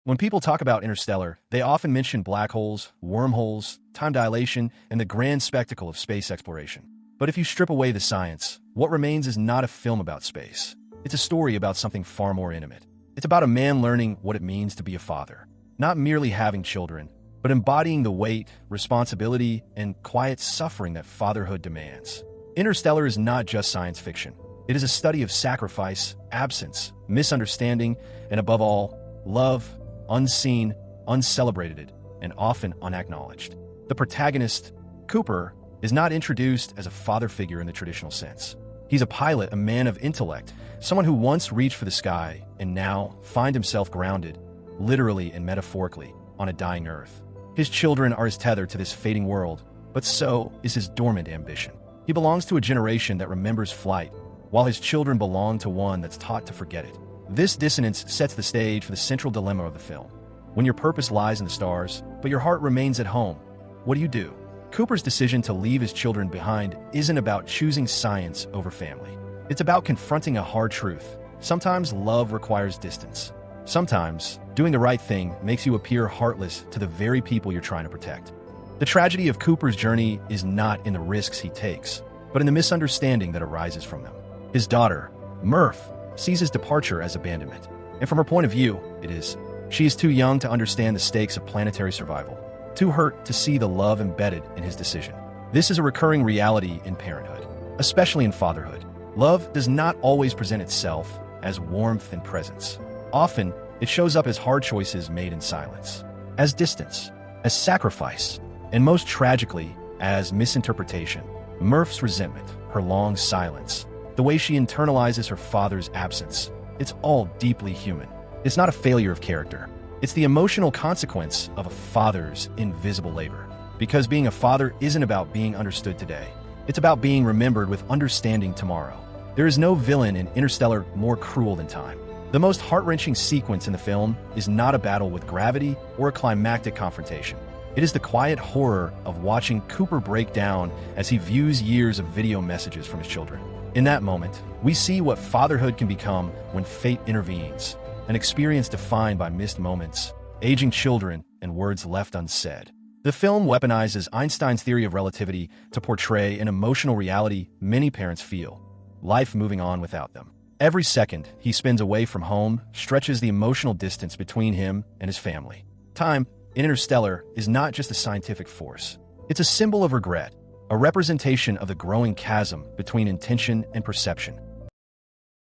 When people talk about Interstellar, they often mention black holes, wormholes, time dilation, and the grand spectacle of space exploration. But if you strip away the science, what remains is not a film about space. It's a story about something far more intimate. It's about a man learning what it means to be a father. Not merely having children, but embodying the weight, responsibility, and quiet suffering that fatherhood demands. Interstellar is not just science fiction. It is a study of sacrifice, absence, misunderstanding, and above all, love, unseen, uncelebrated, and often unacknowledged. The protagonist, Cooper, is not introduced as a father figure in the traditional sense. He's a pilot, a man of intellect, someone who once reached for the sky and now finds himself grounded, literally and metaphorically, on a dying Earth. His children are his tether to this fading world, but so is his dormant ambition. He belongs to a generation that remembers flight, while his children belong to one that's taught to forget it. This dissonance sets the stage for the central dilemma of the film. When your purpose lies in the stars, but your heart remains at home, what do you do? Cooper's decision to leave his children behind isn't about choosing science over family. It's about confronting a hard truth. Sometimes love requires distance. Sometimes doing the right thing makes you appear heartless to the very people you're trying to protect. The tragedy of Cooper's journey is not in the risks he takes, but in the misunderstanding that arises from them. His daughter, Murph, sees his departure as abandonment. And from her point of view, it is. She is too young to understand the stakes of planetary survival, too hurt to see the love embedded in his decision. This is a recurring reality in parenthood, especially in fatherhood. Love does not always present itself as warmth and presence. Often, it shows up as hard choices made in silence, as distance, as sacrifice, and most tragically, as misinterpretation. Murph's resentment, her long silence, the way she internalizes her father's absence, it's all deeply human. It's not a failure of character. It's the emotional consequence of a father's invisible labor. Because being a father isn't about being understood today. It's about being remembered with understanding tomorrow. There is no villain in Interstellar more cruel than time. The most heart-wrenching sequence in the film is not a battle with gravity or a climactic confrontation. It is the quiet horror of watching Cooper break down as he views years of video messages from his children. In that moment, we see what fatherhood can become when fate intervenes, an experience defined by missed moments, aging children, and words left unsaid. The film weaponizes Einstein's theory of relativity to portray an emotional reality many parents feel, life moving on without them. Every second he spends away from home stretches the emotional distance between him and his family. Time, in Interstellar, is not just a scientific force. It's a symbol of regret, a representation of the growing chasm between intention and perception.